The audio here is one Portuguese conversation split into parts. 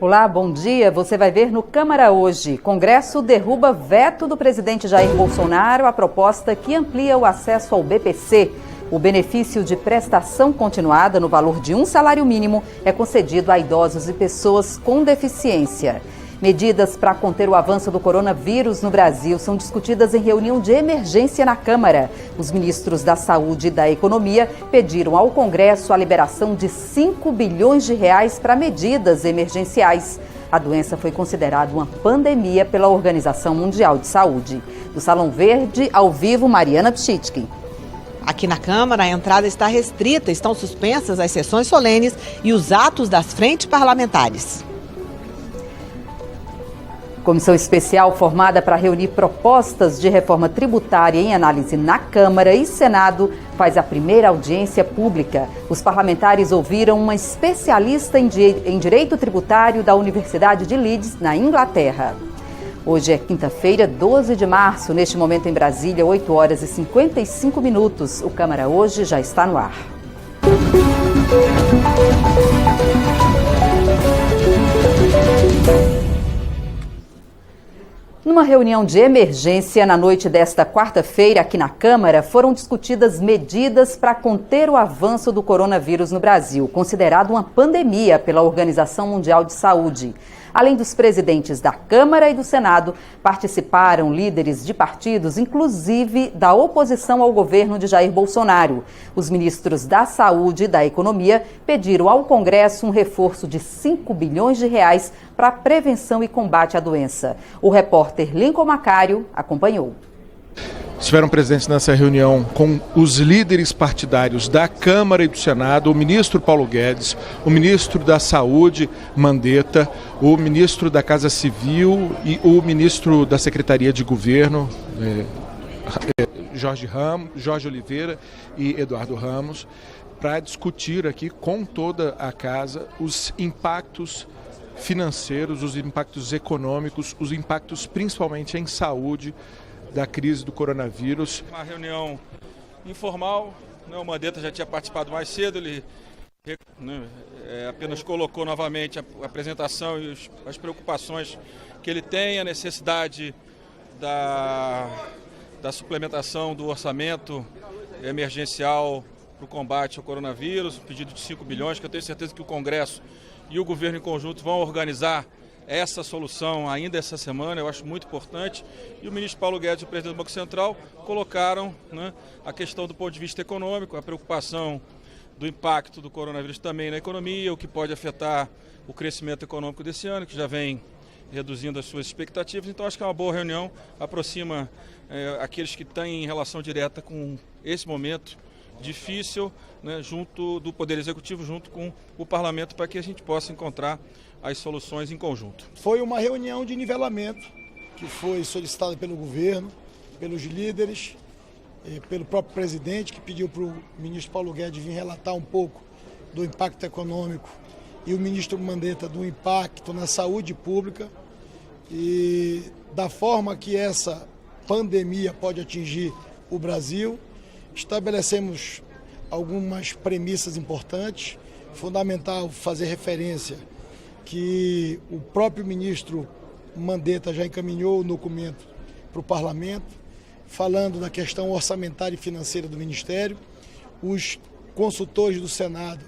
Olá, bom dia. Você vai ver no Câmara hoje. Congresso derruba veto do presidente Jair Bolsonaro à proposta que amplia o acesso ao BPC. O benefício de prestação continuada no valor de um salário mínimo é concedido a idosos e pessoas com deficiência. Medidas para conter o avanço do coronavírus no Brasil são discutidas em reunião de emergência na Câmara. Os ministros da Saúde e da Economia pediram ao Congresso a liberação de 5 bilhões de reais para medidas emergenciais. A doença foi considerada uma pandemia pela Organização Mundial de Saúde. Do Salão Verde, ao vivo, Mariana Pchitkin. Aqui na Câmara, a entrada está restrita, estão suspensas as sessões solenes e os atos das frentes parlamentares. Comissão especial formada para reunir propostas de reforma tributária em análise na Câmara e Senado faz a primeira audiência pública. Os parlamentares ouviram uma especialista em direito tributário da Universidade de Leeds, na Inglaterra. Hoje é quinta-feira, 12 de março. Neste momento em Brasília, 8 horas e 55 minutos. O Câmara hoje já está no ar. Numa reunião de emergência na noite desta quarta-feira aqui na Câmara, foram discutidas medidas para conter o avanço do coronavírus no Brasil, considerado uma pandemia pela Organização Mundial de Saúde. Além dos presidentes da Câmara e do Senado, participaram líderes de partidos, inclusive da oposição ao governo de Jair Bolsonaro. Os ministros da Saúde e da Economia pediram ao Congresso um reforço de 5 bilhões de reais para a prevenção e combate à doença. O repórter Lincoln Macário acompanhou. Estiveram presentes nessa reunião com os líderes partidários da Câmara e do Senado, o ministro Paulo Guedes, o ministro da Saúde, Mandetta, o ministro da Casa Civil e o ministro da Secretaria de Governo, Jorge Oliveira e Eduardo Ramos, para discutir aqui com toda a casa os impactos financeiros, os impactos econômicos, os impactos principalmente em saúde da crise do coronavírus. Uma reunião informal, o Mandetta já tinha participado mais cedo, ele apenas colocou novamente a apresentação e as preocupações que ele tem, a necessidade da suplementação do orçamento emergencial para o combate ao coronavírus, um pedido de 5 bilhões, que eu tenho certeza que o Congresso e o governo em conjunto vão organizar essa solução ainda essa semana, eu acho muito importante. E o ministro Paulo Guedes e o presidente do Banco Central colocaram a questão do ponto de vista econômico, a preocupação do impacto do coronavírus também na economia, o que pode afetar o crescimento econômico desse ano, que já vem reduzindo as suas expectativas. Então acho que é uma boa reunião, aproxima aqueles que têm relação direta com esse momento difícil, junto do Poder Executivo, junto com o Parlamento, para que a gente possa encontrar as soluções em conjunto. Foi uma reunião de nivelamento que foi solicitada pelo governo, pelos líderes, pelo próprio presidente, que pediu para o ministro Paulo Guedes vir relatar um pouco do impacto econômico e o ministro Mandetta do impacto na saúde pública e da forma que essa pandemia pode atingir o Brasil. Estabelecemos algumas premissas importantes, fundamental fazer referência que o próprio ministro Mandetta já encaminhou o documento para o Parlamento, falando da questão orçamentária e financeira do Ministério. Os consultores do Senado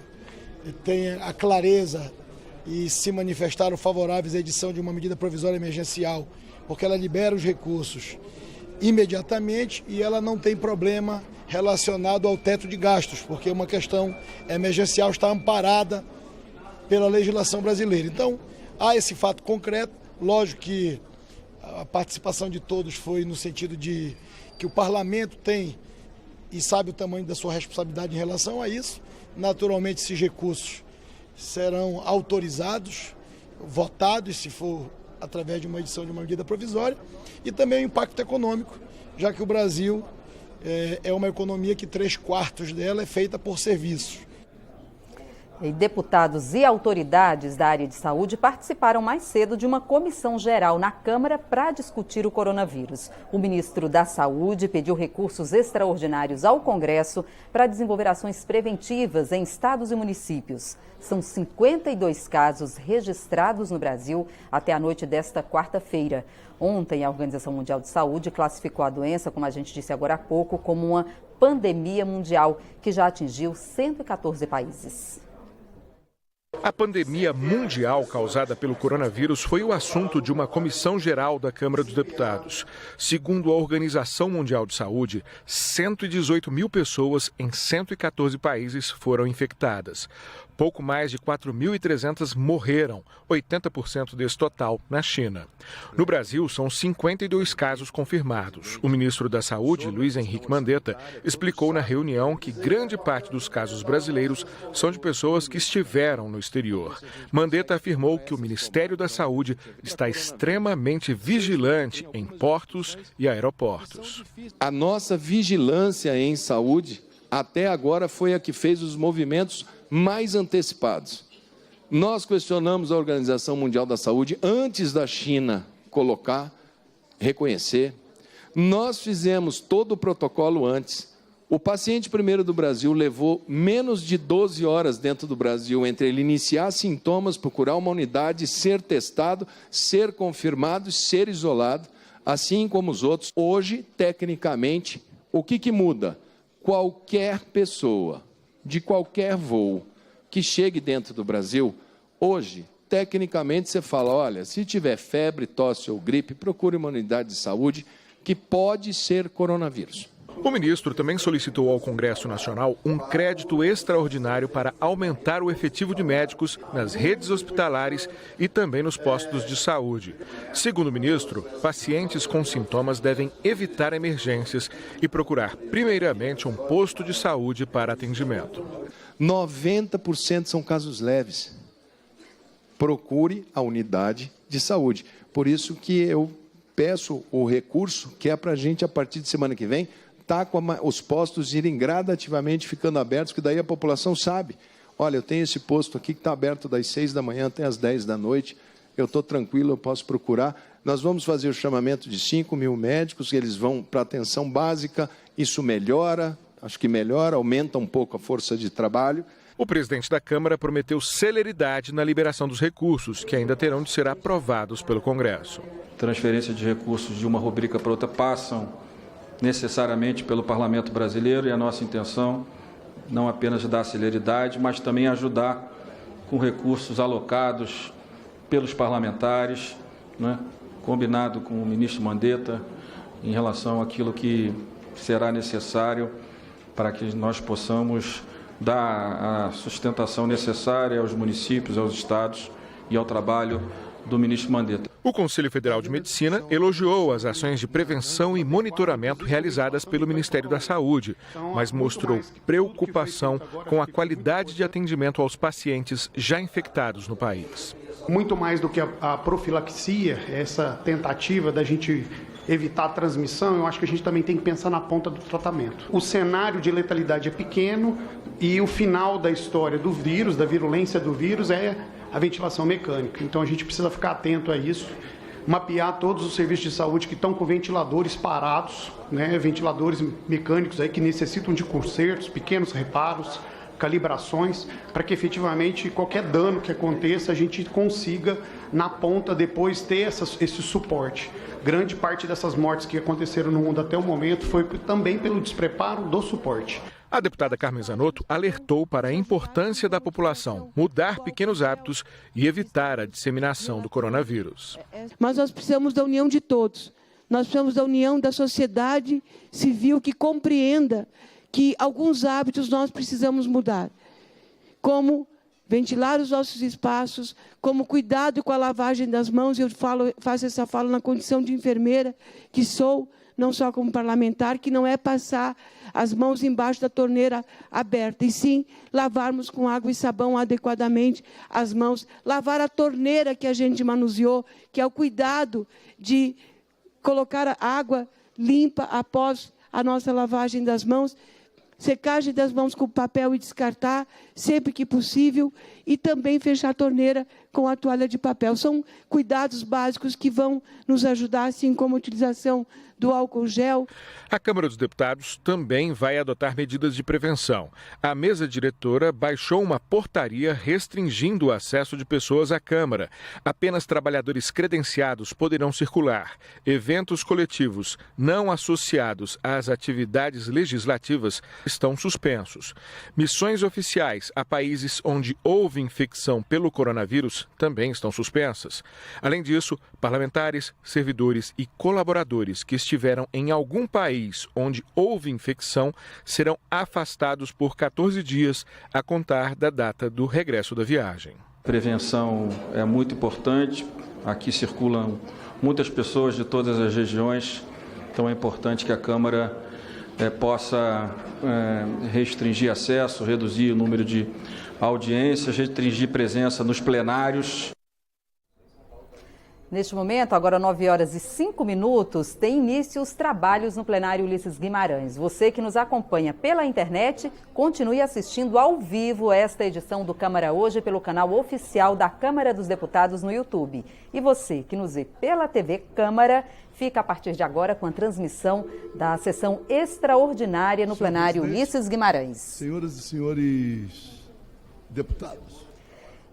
têm a clareza e se manifestaram favoráveis à edição de uma medida provisória emergencial, porque ela libera os recursos imediatamente e ela não tem problema relacionado ao teto de gastos, porque uma questão emergencial está amparada pela legislação brasileira. Então, há esse fato concreto. Lógico que a participação de todos foi no sentido de que o parlamento tem e sabe o tamanho da sua responsabilidade em relação a isso. Naturalmente, esses recursos serão autorizados, votados, se for através de uma edição de uma medida provisória, e também o impacto econômico, já que o Brasil é uma economia que 3/4 dela é feita por serviços. E deputados e autoridades da área de saúde participaram mais cedo de uma comissão geral na Câmara para discutir o coronavírus. O ministro da Saúde pediu recursos extraordinários ao Congresso para desenvolver ações preventivas em estados e municípios. São 52 casos registrados no Brasil até a noite desta quarta-feira. Ontem, a Organização Mundial de Saúde classificou a doença, como a gente disse agora há pouco, como uma pandemia mundial que já atingiu 114 países. A pandemia mundial causada pelo coronavírus foi o assunto de uma comissão geral da Câmara dos Deputados. Segundo a Organização Mundial de Saúde, 118 mil pessoas em 114 países foram infectadas. Pouco mais de 4.300 morreram, 80% desse total na China. No Brasil, são 52 casos confirmados. O ministro da Saúde, Luiz Henrique Mandetta, explicou na reunião que grande parte dos casos brasileiros são de pessoas que estiveram no exterior. Mandetta afirmou que o Ministério da Saúde está extremamente vigilante em portos e aeroportos. A nossa vigilância em saúde até agora foi a que fez os movimentos mais antecipados. Nós questionamos a Organização Mundial da Saúde antes da China reconhecer. Nós fizemos todo o protocolo antes. O paciente primeiro do Brasil levou menos de 12 horas dentro do Brasil entre ele iniciar sintomas, procurar uma unidade, ser testado, ser confirmado, ser isolado, assim como os outros. Hoje, tecnicamente, o que muda? Qualquer pessoa de qualquer voo que chegue dentro do Brasil, hoje, tecnicamente, você fala, olha, se tiver febre, tosse ou gripe, procure uma unidade de saúde que pode ser coronavírus. O ministro também solicitou ao Congresso Nacional um crédito extraordinário para aumentar o efetivo de médicos nas redes hospitalares e também nos postos de saúde. Segundo o ministro, pacientes com sintomas devem evitar emergências e procurar primeiramente um posto de saúde para atendimento. 90% são casos leves. Procure a unidade de saúde. Por isso que eu peço o recurso, que é para a gente, a partir de semana que vem, com os postos irem gradativamente ficando abertos, que daí a população sabe. Olha, eu tenho esse posto aqui que está aberto das 6 da manhã até as 10 da noite, eu estou tranquilo, eu posso procurar. Nós vamos fazer o chamamento de 5 mil médicos, eles vão para atenção básica, isso melhora, acho que melhora, aumenta um pouco a força de trabalho. O presidente da Câmara prometeu celeridade na liberação dos recursos, que ainda terão de ser aprovados pelo Congresso. Transferência de recursos de uma rubrica para outra passam necessariamente pelo Parlamento brasileiro, e a nossa intenção não apenas dar celeridade, mas também ajudar com recursos alocados pelos parlamentares, né, combinado com o ministro Mandetta, em relação àquilo que será necessário para que nós possamos dar a sustentação necessária aos municípios, aos estados e ao trabalho do ministro Mandetta. O Conselho Federal de Medicina elogiou as ações de prevenção e monitoramento realizadas pelo Ministério da Saúde, mas mostrou preocupação com a qualidade de atendimento aos pacientes já infectados no país. Muito mais do que a profilaxia, essa tentativa da gente evitar a transmissão, eu acho que a gente também tem que pensar na ponta do tratamento. O cenário de letalidade é pequeno e o final da história do vírus, da virulência do vírus, é a ventilação mecânica. Então a gente precisa ficar atento a isso, mapear todos os serviços de saúde que estão com ventiladores parados, né, ventiladores mecânicos aí que necessitam de consertos, pequenos reparos, calibrações, para que efetivamente qualquer dano que aconteça a gente consiga na ponta depois ter esse suporte. Grande parte dessas mortes que aconteceram no mundo até o momento foi também pelo despreparo do suporte. A deputada Carmen Zanotto alertou para a importância da população mudar pequenos hábitos e evitar a disseminação do coronavírus. Mas nós precisamos da união de todos. Nós precisamos da união da sociedade civil que compreenda que alguns hábitos nós precisamos mudar, como ventilar os nossos espaços, como cuidado com a lavagem das mãos. Eu faço essa fala na condição de enfermeira que sou, não só como parlamentar, que não é passar as mãos embaixo da torneira aberta, e sim lavarmos com água e sabão adequadamente as mãos, lavar a torneira que a gente manuseou, que é o cuidado de colocar a água limpa após a nossa lavagem das mãos. secagem das mãos com papel e descartar sempre que possível, e também fechar a torneira com a toalha de papel. São cuidados básicos que vão nos ajudar, assim como a utilização do álcool gel. A Câmara dos Deputados também vai adotar medidas de prevenção. A mesa diretora baixou uma portaria restringindo o acesso de pessoas à Câmara. Apenas trabalhadores credenciados poderão circular. Eventos coletivos não associados às atividades legislativas estão suspensos. Missões oficiais a países onde houve infecção pelo coronavírus também estão suspensas. Além disso, parlamentares, servidores e colaboradores que estiveram em algum país onde houve infecção serão afastados por 14 dias a contar da data do regresso da viagem. Prevenção é muito importante. Aqui circulam muitas pessoas de todas as regiões, então é importante que a Câmara possa restringir acesso, reduzir o número de audiências, restringir presença nos plenários. Neste momento, agora 9 horas e 5 minutos, tem início os trabalhos no plenário Ulisses Guimarães. Você que nos acompanha pela internet, continue assistindo ao vivo esta edição do Câmara Hoje pelo canal oficial da Câmara dos Deputados no YouTube. E você que nos vê pela TV Câmara, fica a partir de agora com a transmissão da sessão extraordinária no plenário Ulisses Guimarães. Senhoras e senhores deputados.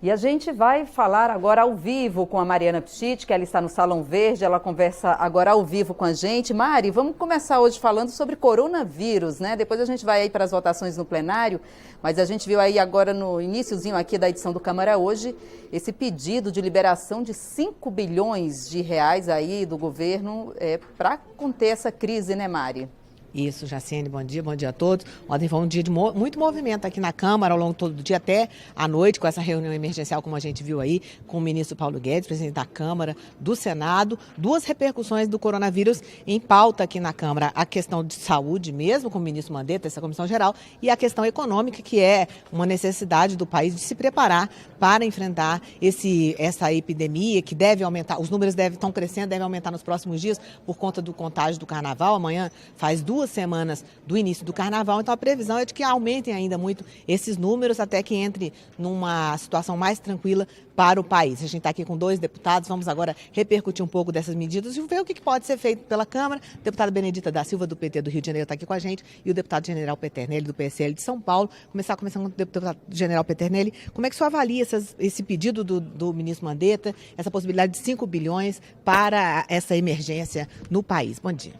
E a gente vai falar agora ao vivo com a Mariana Pschit, que ela está no Salão Verde, ela conversa agora ao vivo com a gente. Mari, vamos começar hoje falando sobre coronavírus, né? Depois a gente vai aí para as votações no plenário, mas a gente viu aí agora no iniciozinho aqui da edição do Câmara Hoje, esse pedido de liberação de 5 bilhões de reais aí do governo para conter essa crise, né, Mari? Isso, Jaciene, bom dia a todos. Ontem foi um dia de muito movimento aqui na Câmara, ao longo todo do dia até à noite, com essa reunião emergencial, como a gente viu aí, com o ministro Paulo Guedes, presidente da Câmara, do Senado. Duas repercussões do coronavírus em pauta aqui na Câmara. A questão de saúde mesmo, com o ministro Mandetta, essa comissão geral, e a questão econômica, que é uma necessidade do país de se preparar para enfrentar essa epidemia, que deve aumentar, os números estão crescendo, devem aumentar nos próximos dias por conta do contágio do Carnaval. Amanhã faz 2 semanas do início do Carnaval, então a previsão é de que aumentem ainda muito esses números até que entre numa situação mais tranquila para o país. A gente está aqui com 2 deputados, vamos agora repercutir um pouco dessas medidas e ver o que pode ser feito pela Câmara. A deputada Benedita da Silva, do PT do Rio de Janeiro, está aqui com a gente, e o deputado General Peternelli, do PSL de São Paulo. Começando com o deputado General Peternelli, como é que o senhor avalia esse pedido do ministro Mandetta, essa possibilidade de 5 bilhões para essa emergência no país? Bom dia.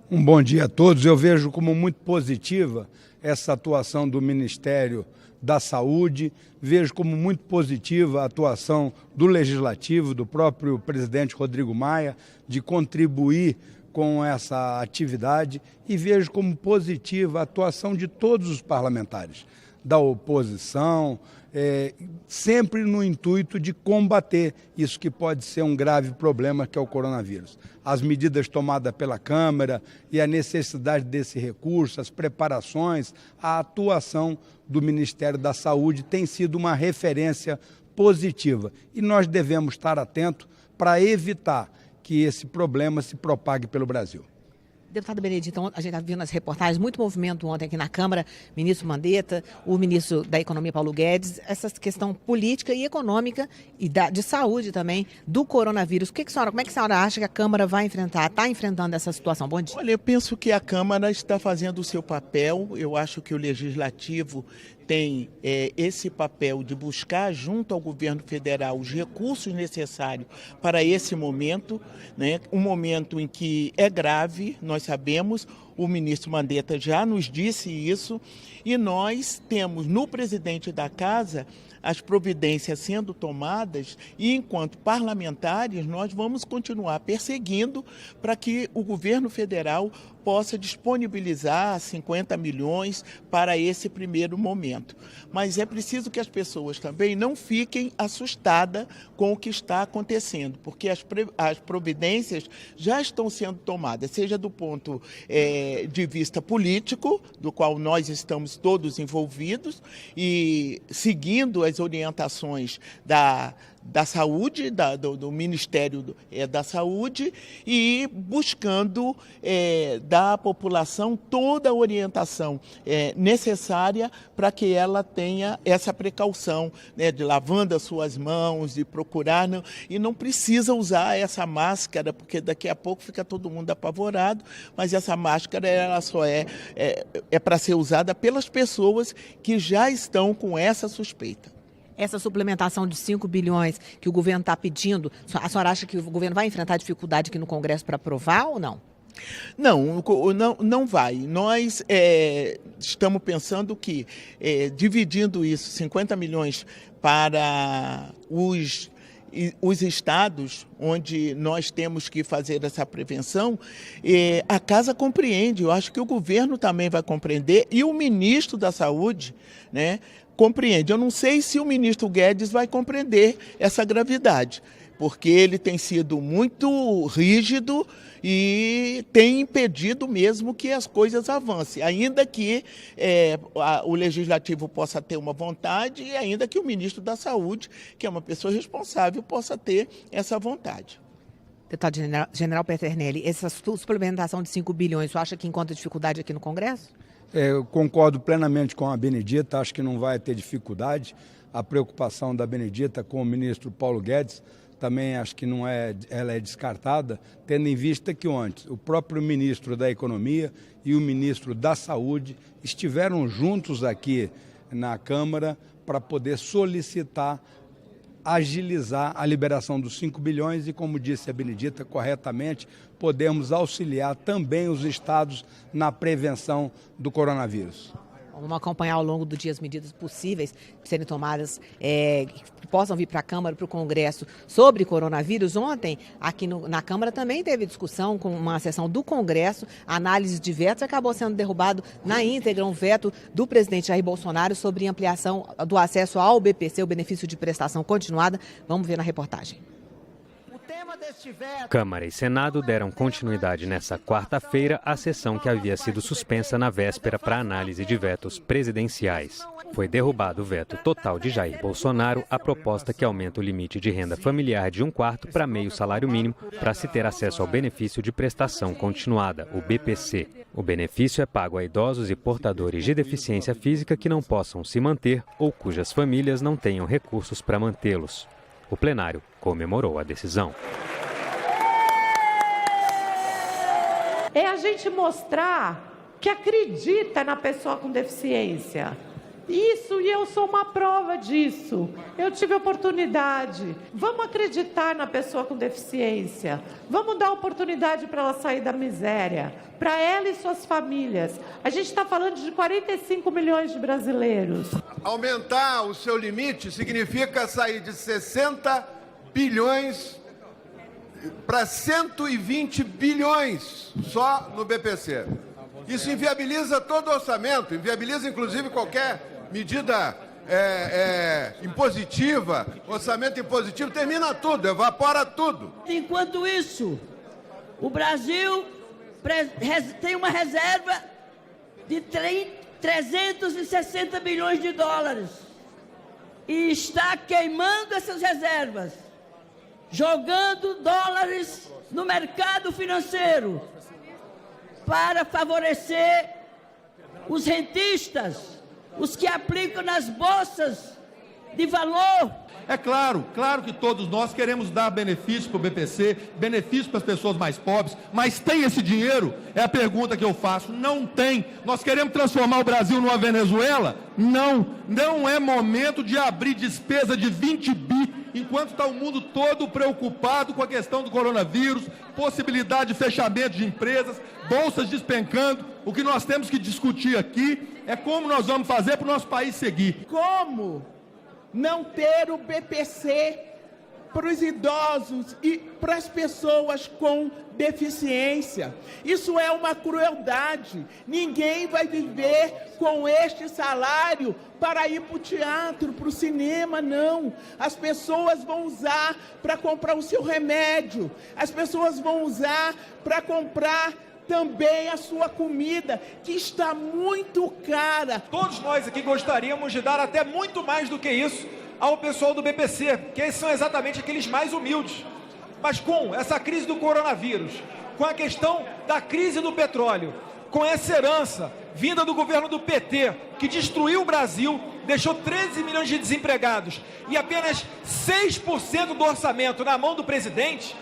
Um bom dia a todos. Eu vejo como muito positiva essa atuação do Ministério da Saúde, vejo como muito positiva a atuação do Legislativo, do próprio presidente Rodrigo Maia, de contribuir com essa atividade, e vejo como positiva a atuação de todos os parlamentares, da oposição, sempre no intuito de combater isso que pode ser um grave problema, que é o coronavírus. As medidas tomadas pela Câmara e a necessidade desse recurso, as preparações, a atuação do Ministério da Saúde tem sido uma referência positiva. E nós devemos estar atentos para evitar que esse problema se propague pelo Brasil. Deputado Benedito, a gente está vendo nas reportagens, muito movimento ontem aqui na Câmara, ministro Mandetta, o ministro da Economia Paulo Guedes, essa questão política e econômica e de saúde também do coronavírus. Como é que a senhora acha que a Câmara vai enfrentar, está enfrentando essa situação? Bom dia. Olha, eu penso que a Câmara está fazendo o seu papel, eu acho que o Legislativo tem esse papel de buscar junto ao governo federal os recursos necessários para esse momento, né? Um momento em que é grave, nós sabemos, o ministro Mandetta já nos disse isso, e nós temos no presidente da Casa as providências sendo tomadas, e enquanto parlamentares nós vamos continuar perseguindo para que o governo federal possa disponibilizar 50 milhões para esse primeiro momento. Mas é preciso que as pessoas também não fiquem assustadas com o que está acontecendo, porque as providências já estão sendo tomadas, seja do ponto de vista político, do qual nós estamos todos envolvidos, e seguindo as orientações da Saúde, do Ministério da Saúde, e buscando dar à população toda a orientação necessária para que ela tenha essa precaução, né, de lavando as suas mãos, de procurar, e não precisa usar essa máscara, porque daqui a pouco fica todo mundo apavorado, mas essa máscara ela só é para ser usada pelas pessoas que já estão com essa suspeita. Essa suplementação de 5 bilhões que o governo está pedindo, a senhora acha que o governo vai enfrentar dificuldade aqui no Congresso para aprovar ou não? Não vai. Nós estamos pensando que, dividindo isso, 50 milhões para os estados onde nós temos que fazer essa prevenção, a Casa compreende, eu acho que o governo também vai compreender e o ministro da Saúde, né, compreende. Eu não sei se o ministro Guedes vai compreender essa gravidade, porque ele tem sido muito rígido e tem impedido mesmo que as coisas avancem, ainda que o Legislativo possa ter uma vontade e ainda que o ministro da Saúde, que é uma pessoa responsável, possa ter essa vontade. Deputado General Peternelli, essa suplementação de 5 bilhões, você acha que encontra dificuldade aqui no Congresso? Eu concordo plenamente com a Benedita, acho que não vai ter dificuldade. A preocupação da Benedita com o ministro Paulo Guedes também acho que ela é descartada, tendo em vista que antes o próprio ministro da Economia e o ministro da Saúde estiveram juntos aqui na Câmara para poder solicitar, agilizar a liberação dos 5 bilhões e, como disse a Benedita corretamente, podemos auxiliar também os estados na prevenção do coronavírus. Vamos acompanhar ao longo do dia as medidas possíveis de serem tomadas, que possam vir para a Câmara, para o Congresso, sobre coronavírus. Ontem, aqui na Câmara, também teve discussão com uma sessão do Congresso, análise de vetos, acabou sendo derrubado na íntegra um veto do presidente Jair Bolsonaro sobre ampliação do acesso ao BPC, o benefício de prestação continuada. Vamos ver na reportagem. Câmara e Senado deram continuidade nesta quarta-feira à sessão que havia sido suspensa na véspera para análise de vetos presidenciais. Foi derrubado o veto total de Jair Bolsonaro à proposta que aumenta o limite de renda familiar de 1/4 para meio salário mínimo para se ter acesso ao benefício de prestação continuada, o BPC. O benefício é pago a idosos e portadores de deficiência física que não possam se manter ou cujas famílias não tenham recursos para mantê-los. O plenário comemorou a decisão. É a gente mostrar que acredita na pessoa com deficiência. Isso, e eu sou uma prova disso. Eu tive oportunidade. Vamos acreditar na pessoa com deficiência. Vamos dar oportunidade para ela sair da miséria, para ela e suas famílias. A gente está falando de 45 milhões de brasileiros. Aumentar o seu limite significa sair de 60 bilhões para 120 bilhões só no BPC. Isso inviabiliza todo o orçamento, inviabiliza inclusive qualquer medida impositiva, orçamento impositivo, termina tudo, evapora tudo. Enquanto isso, o Brasil tem uma reserva de 360 bilhões de dólares e está queimando essas reservas, jogando dólares no mercado financeiro para favorecer os rentistas, os que aplicam nas bolsas de valor. É claro que todos nós queremos dar benefício para o BPC, benefício para as pessoas mais pobres, mas tem esse dinheiro? É a pergunta que eu faço. Não tem. Nós queremos transformar o Brasil numa Venezuela? Não é momento de abrir despesa de 20 bi, enquanto está o mundo todo preocupado com a questão do coronavírus, possibilidade de fechamento de empresas, bolsas despencando. O que nós temos que discutir aqui é como nós vamos fazer para o nosso país seguir. Como não ter o BPC para os idosos e para as pessoas com deficiência? Isso é uma crueldade. Ninguém vai viver com este salário para ir para o teatro, para o cinema, não. As pessoas vão usar para comprar o seu remédio, as pessoas vão usar para comprar também a sua comida, que está muito cara. Todos nós aqui gostaríamos de dar até muito mais do que isso ao pessoal do BPC, que são exatamente aqueles mais humildes. Mas com essa crise do coronavírus, com a questão da crise do petróleo, com essa herança vinda do governo do PT, que destruiu o Brasil, deixou 13 milhões de desempregados e apenas 6% do orçamento na mão do presidente,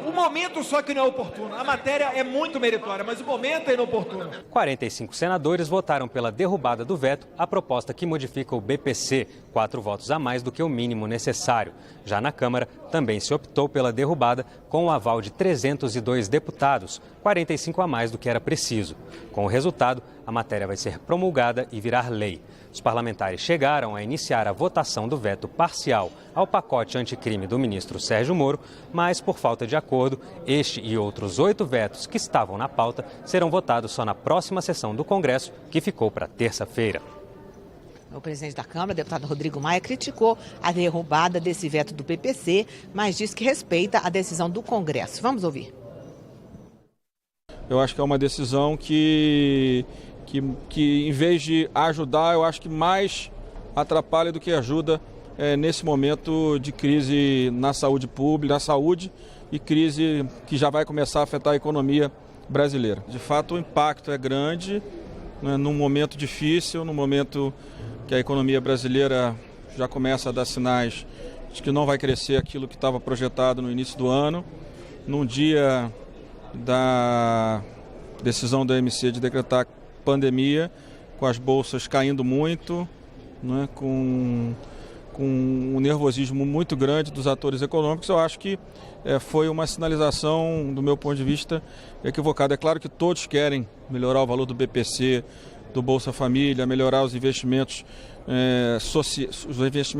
o momento só que não é oportuno. A matéria é muito meritória, mas o momento é inoportuno. 45 senadores votaram pela derrubada do veto à proposta que modifica o BPC, 4 votos a mais do que o mínimo necessário. Já na Câmara, também se optou pela derrubada com o aval de 302 deputados, 45 a mais do que era preciso. Com o resultado, a matéria vai ser promulgada e virar lei. Os parlamentares chegaram a iniciar a votação do veto parcial ao pacote anticrime do ministro Sérgio Moro, mas, por falta de acordo, este e outros 8 vetos que estavam na pauta serão votados só na próxima sessão do Congresso, que ficou para terça-feira. O presidente da Câmara, deputado Rodrigo Maia, criticou a derrubada desse veto do PPC, mas disse que respeita a decisão do Congresso. Vamos ouvir. Eu acho que é uma decisão que em vez de ajudar, eu acho que mais atrapalha do que ajuda nesse momento de crise na saúde pública, na saúde, e crise que já vai começar a afetar a economia brasileira. De fato, o impacto é grande, né, num momento difícil, num momento que a economia brasileira já começa a dar sinais de que não vai crescer aquilo que estava projetado no início do ano, num dia da decisão da OMC de decretar pandemia, com as bolsas caindo muito, né, com um nervosismo muito grande dos atores econômicos. Eu acho que foi uma sinalização, do meu ponto de vista, equivocada. É claro que todos querem melhorar o valor do BPC, do Bolsa Família, melhorar os investimentos,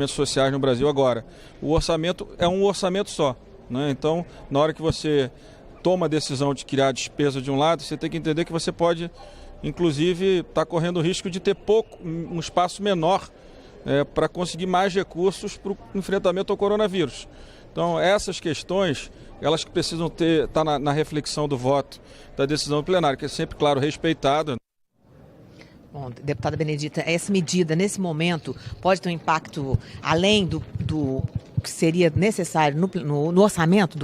sociais no Brasil. Agora, o orçamento é um orçamento só, né? Então, na hora que você toma a decisão de criar despesa de um lado, você tem que entender que você pode, inclusive, estar correndo o risco de ter um espaço menor para conseguir mais recursos para o enfrentamento ao coronavírus. Então, essas questões, elas que precisam estar na reflexão do voto da decisão plenária, que é sempre, claro, respeitada. Bom, deputada Benedita, essa medida, nesse momento, pode ter um impacto além do que seria necessário no orçamento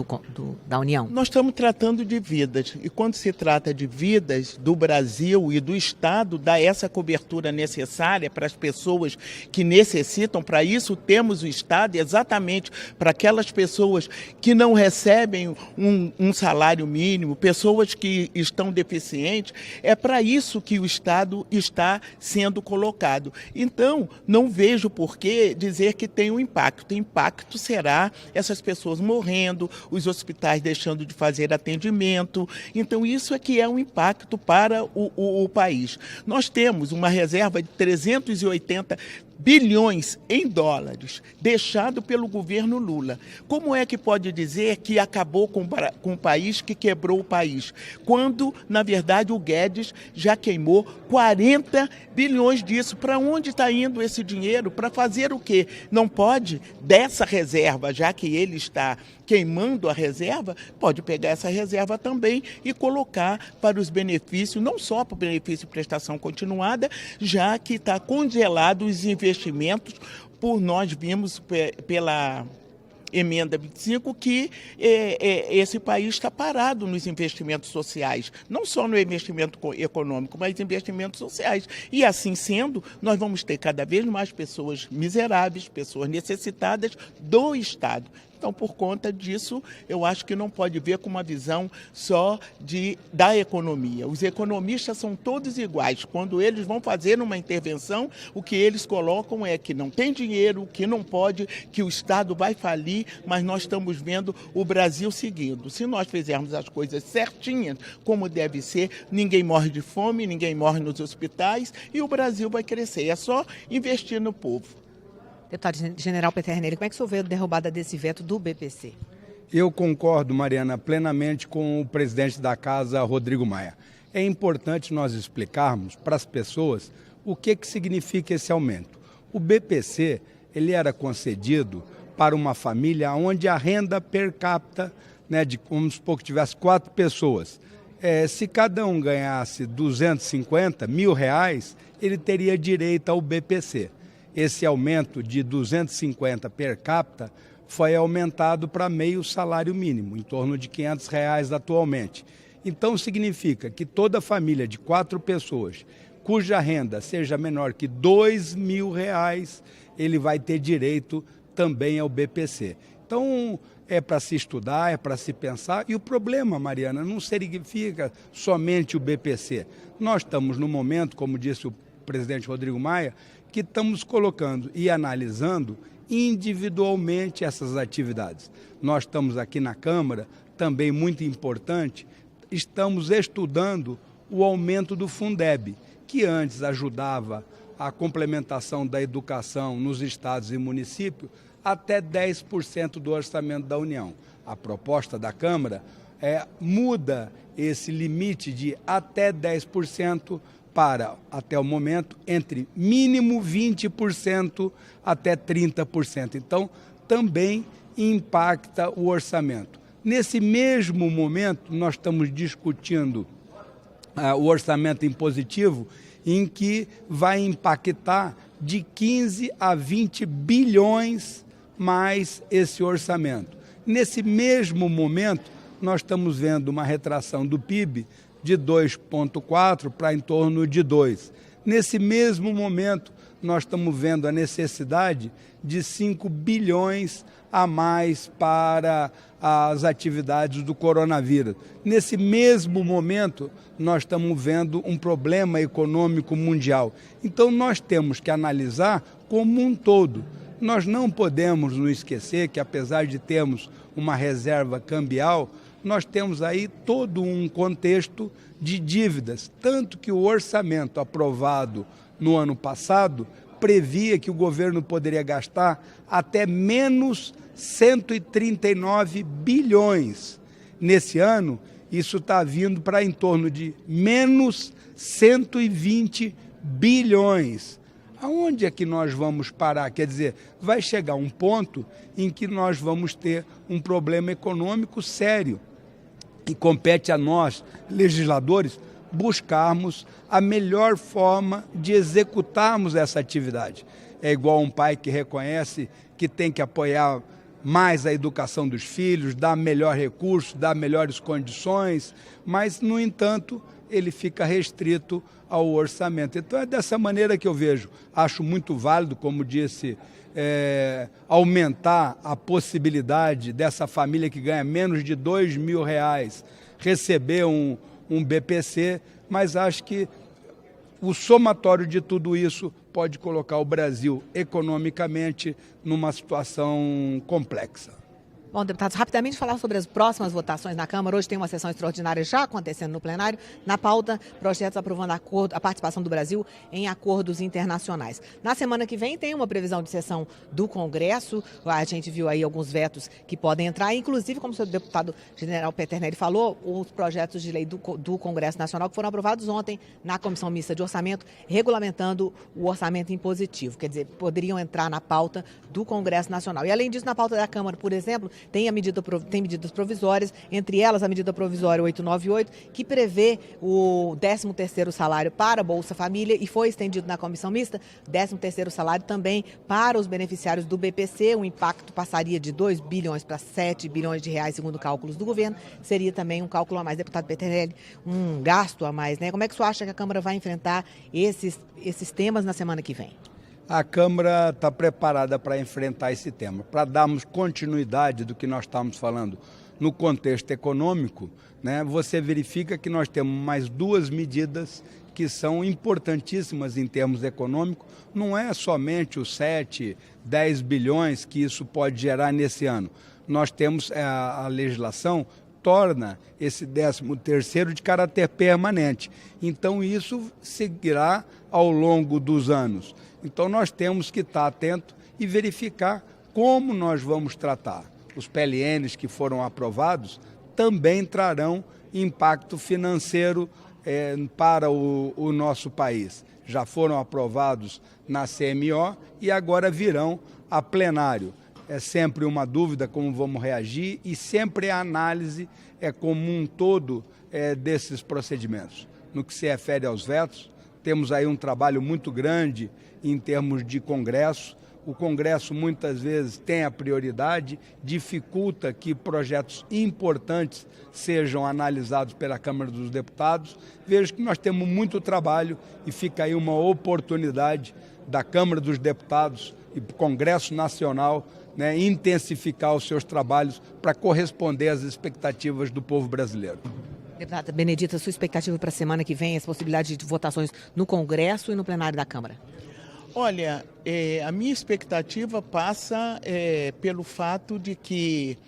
da União? Nós estamos tratando de vidas, e quando se trata de vidas do Brasil e do Estado, dá essa cobertura necessária para as pessoas que necessitam. Para isso temos o Estado, exatamente para aquelas pessoas que não recebem um salário mínimo, pessoas que estão deficientes, é para isso que o Estado está sendo colocado. Então, não vejo por que dizer que tem um impacto. Impacto será essas pessoas morrendo, os hospitais deixando de fazer atendimento. Então, isso é que é um impacto para o país. Nós temos uma reserva de 380 bilhões em dólares, deixado pelo governo Lula. Como é que pode dizer que acabou com o país, que quebrou o país, quando, na verdade, o Guedes já queimou 40 bilhões disso? Para onde está indo esse dinheiro? Para fazer o quê? Não pode, dessa reserva, já que ele está queimando a reserva, pode pegar essa reserva também e colocar para os benefícios, não só para o benefício de prestação continuada, já que está congelado os investimentos, nós vimos pela emenda 25 que esse país está parado nos investimentos sociais, não só no investimento econômico, mas investimentos sociais. E assim sendo, nós vamos ter cada vez mais pessoas miseráveis, pessoas necessitadas do Estado. Então, por conta disso, eu acho que não pode ver com uma visão só da economia. Os economistas são todos iguais. Quando eles vão fazer uma intervenção, o que eles colocam é que não tem dinheiro, que não pode, que o Estado vai falir, mas nós estamos vendo o Brasil seguindo. Se nós fizermos as coisas certinhas, como deve ser, ninguém morre de fome, ninguém morre nos hospitais e o Brasil vai crescer. É só investir no povo. Deputado General Peternelli, como é que o senhor vê a derrubada desse veto do BPC? Eu concordo, Mariana, plenamente com o presidente da Casa, Rodrigo Maia. É importante nós explicarmos para as pessoas o que significa esse aumento. O BPC, ele era concedido para uma família onde a renda per capita, né, vamos supor que tivesse 4 pessoas, se cada um ganhasse R$250 mil, ele teria direito ao BPC. esse aumento de 250 per capita foi aumentado para meio salário mínimo, em torno de R$ 500 atualmente. Então significa que toda família de 4 pessoas, cuja renda seja menor que R$ 2.000, ele vai ter direito também ao BPC. Então é para se estudar, é para se pensar, e o problema, Mariana, não significa somente o BPC. Nós estamos no momento, como disse o presidente Rodrigo Maia, que estamos colocando e analisando individualmente essas atividades. Nós estamos aqui na Câmara, também muito importante, estamos estudando o aumento do Fundeb, que antes ajudava a complementação da educação nos estados e municípios até 10% do orçamento da União. A proposta da Câmara muda esse limite de até 10% para, até o momento, entre mínimo 20% até 30%. Então, também impacta o orçamento. Nesse mesmo momento, nós estamos discutindo o orçamento impositivo, em que vai impactar de 15 a 20 bilhões mais esse orçamento. Nesse mesmo momento, nós estamos vendo uma retração do PIB de 2,4 para em torno de 2. Nesse mesmo momento, nós estamos vendo a necessidade de 5 bilhões a mais para as atividades do coronavírus. Nesse mesmo momento, nós estamos vendo um problema econômico mundial. Então, nós temos que analisar como um todo. Nós não podemos nos esquecer que, apesar de termos uma reserva cambial, nós temos aí todo um contexto de dívidas, tanto que o orçamento aprovado no ano passado previa que o governo poderia gastar até menos 139 bilhões. Nesse ano, isso está vindo para em torno de menos 120 bilhões. Aonde é que nós vamos parar? Quer dizer, vai chegar um ponto em que nós vamos ter um problema econômico sério. E compete a nós, legisladores, buscarmos a melhor forma de executarmos essa atividade. É igual um pai que reconhece que tem que apoiar mais a educação dos filhos, dar melhor recurso, dar melhores condições, mas, no entanto, ele fica restrito ao orçamento. Então é dessa maneira que eu vejo. Acho muito válido, como disse, aumentar a possibilidade dessa família que ganha menos de R$ 2.000 receber um BPC, mas acho que o somatório de tudo isso pode colocar o Brasil economicamente numa situação complexa. Bom, deputados, rapidamente falar sobre as próximas votações na Câmara. Hoje tem uma sessão extraordinária já acontecendo no plenário. Na pauta, projetos aprovando a participação do Brasil em acordos internacionais. Na semana que vem tem uma previsão de sessão do Congresso. A gente viu aí alguns vetos que podem entrar. Inclusive, como o senhor deputado general Peternelli falou, os projetos de lei do Congresso Nacional que foram aprovados ontem na Comissão Mista de Orçamento, regulamentando o orçamento impositivo. Quer dizer, poderiam entrar na pauta do Congresso Nacional. E além disso, na pauta da Câmara, por exemplo, tem medidas provisórias, entre elas a medida provisória 898, que prevê o 13º salário para a Bolsa Família e foi estendido na comissão mista, 13º salário também para os beneficiários do BPC, o impacto passaria de 2 bilhões para 7 bilhões de reais, segundo cálculos do governo, seria também um cálculo a mais. Deputado Peternelli, um gasto a mais, né? Como é que o senhor acha que a Câmara vai enfrentar esses temas na semana que vem? A Câmara está preparada para enfrentar esse tema, para darmos continuidade do que nós estamos falando no contexto econômico, né? Você verifica que nós temos mais 2 medidas que são importantíssimas em termos econômicos. Não é somente os 7, 10 bilhões que isso pode gerar nesse ano. Nós temos a legislação torna esse 13º de caráter permanente. Então, isso seguirá ao longo dos anos. Então, nós temos que estar atentos e verificar como nós vamos tratar. Os PLNs que foram aprovados também trarão impacto financeiro para o nosso país. Já foram aprovados na CMO e agora virão a plenário. É sempre uma dúvida como vamos reagir e sempre a análise como um todo desses procedimentos. No que se refere aos vetos, temos aí um trabalho muito grande em termos de Congresso. O Congresso muitas vezes tem a prioridade, dificulta que projetos importantes sejam analisados pela Câmara dos Deputados. Vejo que nós temos muito trabalho e fica aí uma oportunidade da Câmara dos Deputados e do Congresso Nacional, né, intensificar os seus trabalhos para corresponder às expectativas do povo brasileiro. Deputada Benedita, sua expectativa para a semana que vem, as possibilidades de votações no Congresso e no plenário da Câmara? Olha, a minha expectativa passa pelo fato de que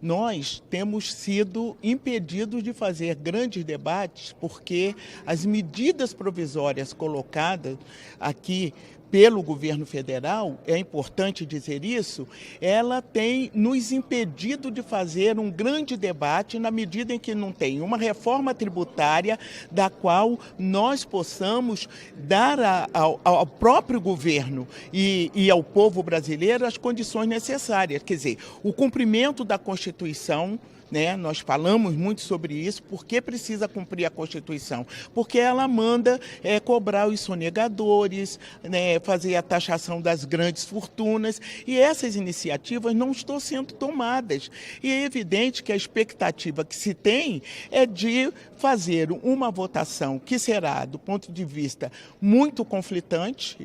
nós temos sido impedidos de fazer grandes debates porque as medidas provisórias colocadas aqui pelo governo federal, é importante dizer isso, ela tem nos impedido de fazer um grande debate na medida em que não tem uma reforma tributária da qual nós possamos dar ao próprio governo e ao povo brasileiro as condições necessárias. Quer dizer, o cumprimento da Constituição, né? Nós falamos muito sobre isso, porque precisa cumprir a Constituição, porque ela manda cobrar os sonegadores, né? Fazer a taxação das grandes fortunas, e essas iniciativas não estão sendo tomadas. E é evidente que a expectativa que se tem é de fazer uma votação que será, do ponto de vista muito conflitante,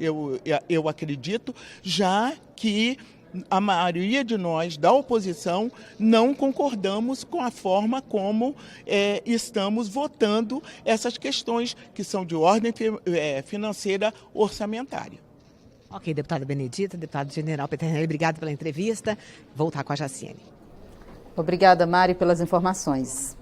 eu acredito, já que a maioria de nós, da oposição, não concordamos com a forma como estamos votando essas questões que são de ordem financeira orçamentária. Ok, deputada Benedita, deputado general Peternelli, obrigado pela entrevista. Voltar com a Jaciene. Obrigada, Mari, pelas informações.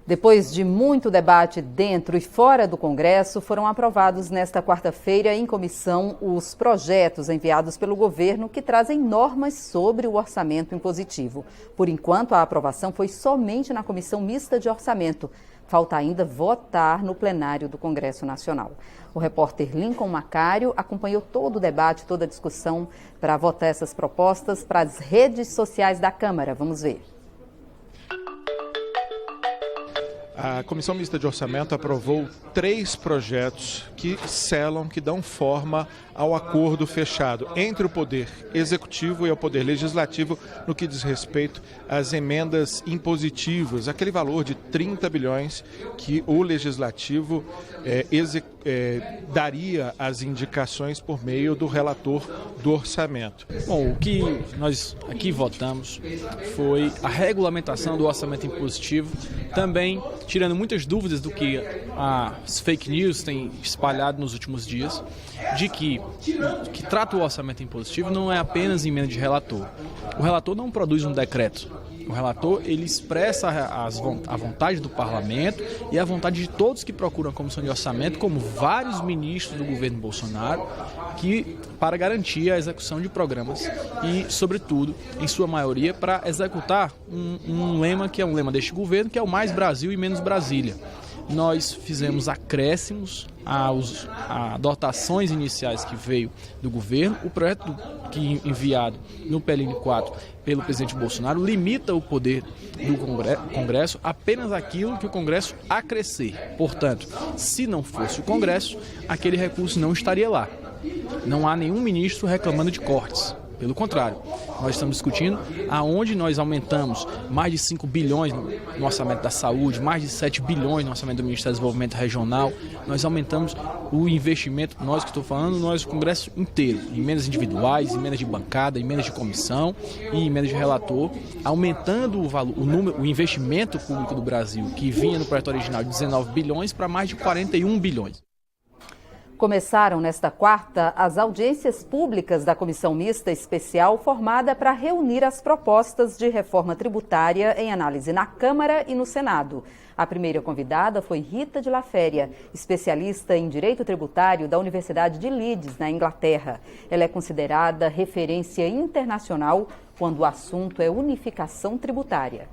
Depois de muito debate dentro e fora do Congresso, foram aprovados nesta quarta-feira em comissão os projetos enviados pelo governo que trazem normas sobre o orçamento impositivo. Por enquanto, a aprovação foi somente na Comissão Mista de Orçamento. Falta ainda votar no plenário do Congresso Nacional. O repórter Lincoln Macário acompanhou todo o debate, toda a discussão para votar essas propostas para as redes sociais da Câmara. Vamos ver. A Comissão Mista de Orçamento aprovou 3 projetos que selam, que dão forma ao acordo fechado entre o Poder Executivo e o Poder Legislativo no que diz respeito às emendas impositivas, aquele valor de 30 bilhões que o Legislativo daria as indicações por meio do relator do orçamento. Bom, o que nós aqui votamos foi a regulamentação do orçamento impositivo, também tirando muitas dúvidas do que as fake news têm espalhado nos últimos dias, de que trata o orçamento impositivo não é apenas emenda de relator. O relator não produz um decreto. O relator, ele expressa a vontade do parlamento e a vontade de todos que procuram a comissão de orçamento, como vários ministros do governo Bolsonaro, para garantir a execução de programas e, sobretudo, em sua maioria, para executar um lema que é um lema deste governo, que é o mais Brasil e menos Brasília. Nós fizemos acréscimos a dotações iniciais que veio do governo. O projeto que enviado no PLN 4 pelo presidente Bolsonaro limita o poder do Congresso apenas aquilo que o Congresso acrescer. Portanto, se não fosse o Congresso, aquele recurso não estaria lá. Não há nenhum ministro reclamando de cortes. Pelo contrário, nós estamos discutindo aonde nós aumentamos mais de 5 bilhões no orçamento da saúde, mais de 7 bilhões no orçamento do Ministério do Desenvolvimento Regional. Nós aumentamos o investimento, nós que estou falando, nós o Congresso inteiro, emendas individuais, emendas de bancada, emendas de comissão e emendas de relator, aumentando o investimento público do Brasil, que vinha no projeto original de 19 bilhões para mais de 41 bilhões. Começaram nesta quarta as audiências públicas da Comissão Mista Especial formada para reunir as propostas de reforma tributária em análise na Câmara e no Senado. A primeira convidada foi Rita de La Féria, especialista em Direito Tributário da Universidade de Leeds, na Inglaterra. Ela é considerada referência internacional quando o assunto é unificação tributária.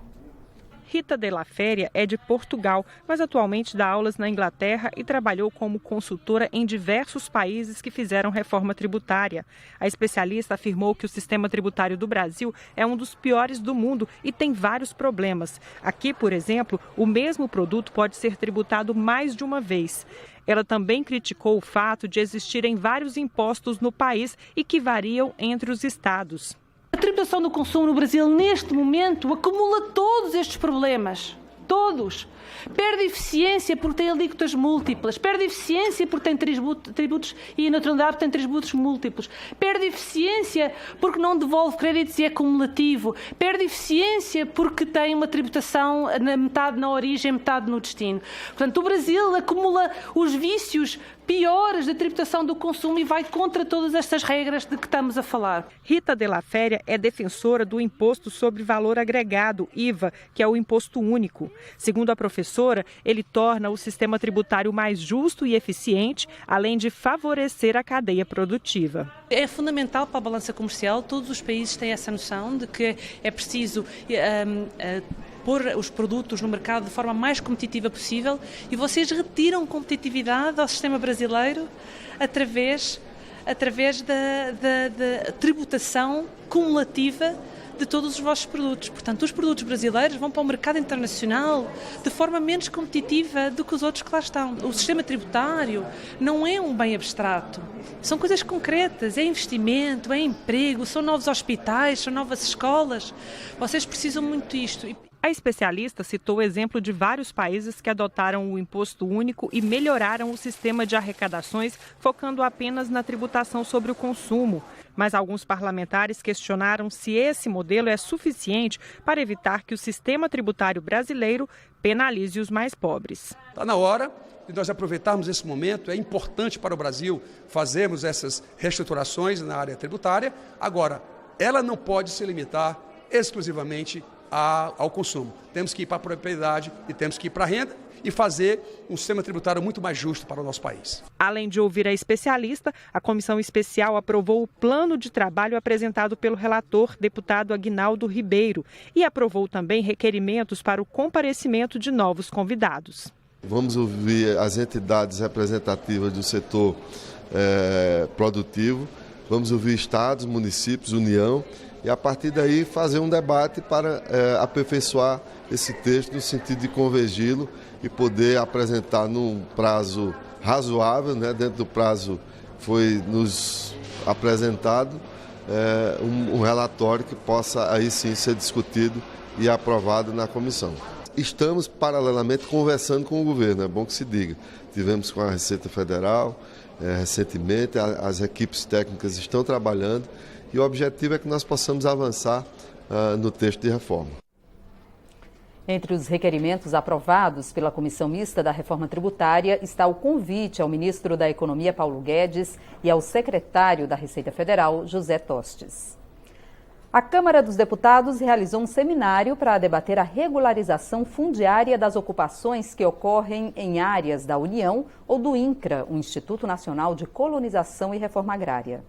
Rita de La Féria é de Portugal, mas atualmente dá aulas na Inglaterra e trabalhou como consultora em diversos países que fizeram reforma tributária. A especialista afirmou que o sistema tributário do Brasil é um dos piores do mundo e tem vários problemas. Aqui, por exemplo, o mesmo produto pode ser tributado mais de uma vez. Ela também criticou o fato de existirem vários impostos no país e que variam entre os estados. A tributação do consumo no Brasil, neste momento, acumula todos estes problemas. Todos. Perde eficiência porque tem alíquotas múltiplas, perde eficiência porque tem tributos e a neutralidade tem tributos múltiplos, perde eficiência porque não devolve créditos e é cumulativo, perde eficiência porque tem uma tributação metade na origem, metade no destino. Portanto, o Brasil acumula os vícios piores da tributação do consumo e vai contra todas estas regras de que estamos a falar. Rita de la Féria é defensora do Imposto sobre Valor Agregado, IVA, que é o imposto único. Segundo a professora, ele torna o sistema tributário mais justo e eficiente, além de favorecer a cadeia produtiva. É fundamental para a balança comercial, todos os países têm essa noção de que é preciso pôr os produtos no mercado de forma mais competitiva possível e vocês retiram competitividade ao sistema brasileiro através da tributação cumulativa de todos os vossos produtos. Portanto, os produtos brasileiros vão para o mercado internacional de forma menos competitiva do que os outros que lá estão. O sistema tributário não é um bem abstrato. São coisas concretas, é investimento, é emprego, são novos hospitais, são novas escolas. Vocês precisam muito disto. A especialista citou o exemplo de vários países que adotaram o imposto único e melhoraram o sistema de arrecadações, focando apenas na tributação sobre o consumo. Mas alguns parlamentares questionaram se esse modelo é suficiente para evitar que o sistema tributário brasileiro penalize os mais pobres. Está na hora de nós aproveitarmos esse momento. É importante para o Brasil fazermos essas reestruturações na área tributária. Agora, ela não pode se limitar exclusivamente ao consumo. Temos que ir para a propriedade e temos que ir para a renda e fazer um sistema tributário muito mais justo para o nosso país. Além de ouvir a especialista, a comissão especial aprovou o plano de trabalho apresentado pelo relator, deputado Aguinaldo Ribeiro, e aprovou também requerimentos para o comparecimento de novos convidados. Vamos ouvir as entidades representativas do setor produtivo, vamos ouvir estados, municípios, União, e a partir daí fazer um debate para aperfeiçoar esse texto no sentido de convergi-lo e poder apresentar num prazo razoável, né, dentro do prazo que foi nos apresentado, um relatório que possa aí sim ser discutido e aprovado na comissão. Estamos paralelamente conversando com o governo, é bom que se diga. Tivemos com a Receita Federal recentemente, as equipes técnicas estão trabalhando e o objetivo é que nós possamos avançar no texto de reforma. Entre os requerimentos aprovados pela Comissão Mista da Reforma Tributária está o convite ao ministro da Economia, Paulo Guedes, e ao secretário da Receita Federal, José Tostes. A Câmara dos Deputados realizou um seminário para debater a regularização fundiária das ocupações que ocorrem em áreas da União ou do INCRA, o Instituto Nacional de Colonização e Reforma Agrária.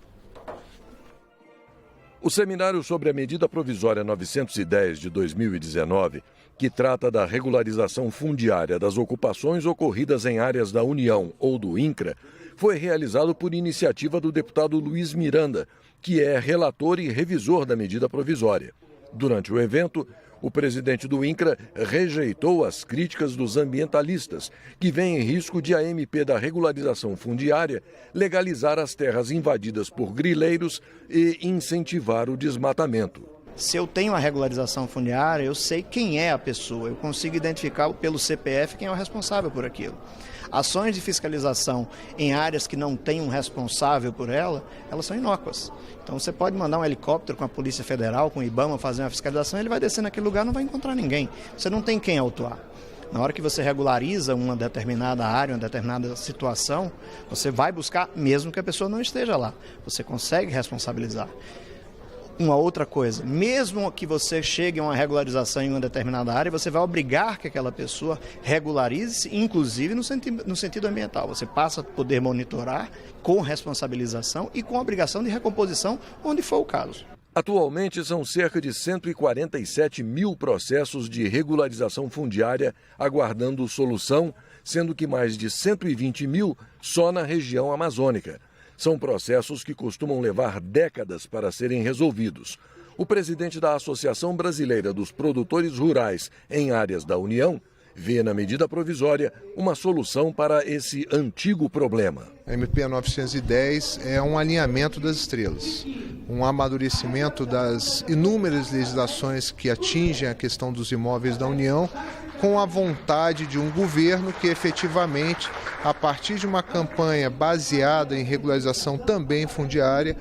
O seminário sobre a medida provisória 910 de 2019, que trata da regularização fundiária das ocupações ocorridas em áreas da União ou do INCRA, foi realizado por iniciativa do deputado Luiz Miranda, que é relator e revisor da medida provisória. Durante o evento, o presidente do INCRA rejeitou as críticas dos ambientalistas, que veem em risco de a MP da regularização fundiária legalizar as terras invadidas por grileiros e incentivar o desmatamento. Se eu tenho a regularização fundiária, eu sei quem é a pessoa, eu consigo identificar pelo CPF quem é o responsável por aquilo. Ações de fiscalização em áreas que não tem um responsável por elas são inócuas. Então você pode mandar um helicóptero com a Polícia Federal, com o IBAMA fazer uma fiscalização, ele vai descer naquele lugar e não vai encontrar ninguém. Você não tem quem autuar. Na hora que você regulariza uma determinada área, uma determinada situação, você vai buscar mesmo que a pessoa não esteja lá. Você consegue responsabilizar. Uma outra coisa, mesmo que você chegue a uma regularização em uma determinada área, você vai obrigar que aquela pessoa regularize-se, inclusive no sentido ambiental. Você passa a poder monitorar com responsabilização e com obrigação de recomposição, onde for o caso. Atualmente, são cerca de 147 mil processos de regularização fundiária aguardando solução, sendo que mais de 120 mil só na região amazônica. São processos que costumam levar décadas para serem resolvidos. O presidente da Associação Brasileira dos Produtores Rurais em Áreas da União vê na medida provisória uma solução para esse antigo problema. A MP 910 é um alinhamento das estrelas, um amadurecimento das inúmeras legislações que atingem a questão dos imóveis da União, com a vontade de um governo que efetivamente, a partir de uma campanha baseada em regularização também fundiária,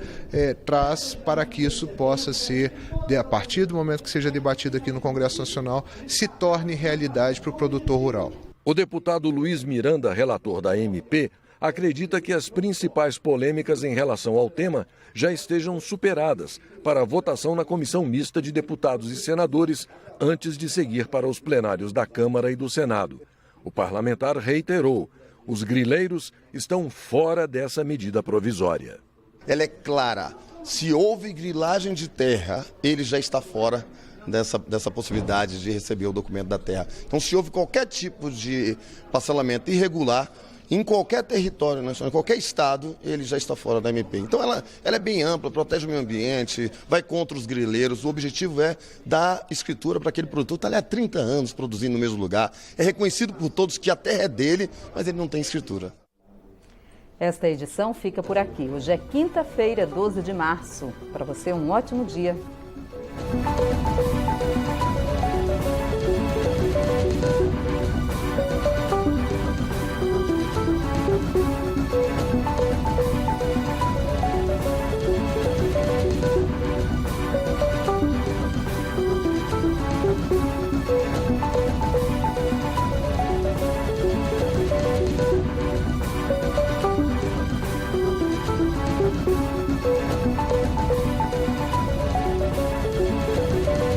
traz para que isso possa ser, a partir do momento que seja debatido aqui no Congresso Nacional, se torne realidade para o produtor rural. O deputado Luiz Miranda, relator da MP, acredita que as principais polêmicas em relação ao tema já estejam superadas para a votação na Comissão Mista de Deputados e Senadores antes de seguir para os plenários da Câmara e do Senado. O parlamentar reiterou: os grileiros estão fora dessa medida provisória. Ela é clara. Se houve grilagem de terra, ele já está fora dessa possibilidade de receber o documento da terra. Então, se houve qualquer tipo de parcelamento irregular, em qualquer território nacional, em qualquer estado, ele já está fora da MP. Então ela é bem ampla, protege o meio ambiente, vai contra os grileiros. O objetivo é dar escritura para aquele produtor que está ali há 30 anos produzindo no mesmo lugar. É reconhecido por todos que a terra é dele, mas ele não tem escritura. Esta edição fica por aqui. Hoje é quinta-feira, 12 de março. Para você, um ótimo dia.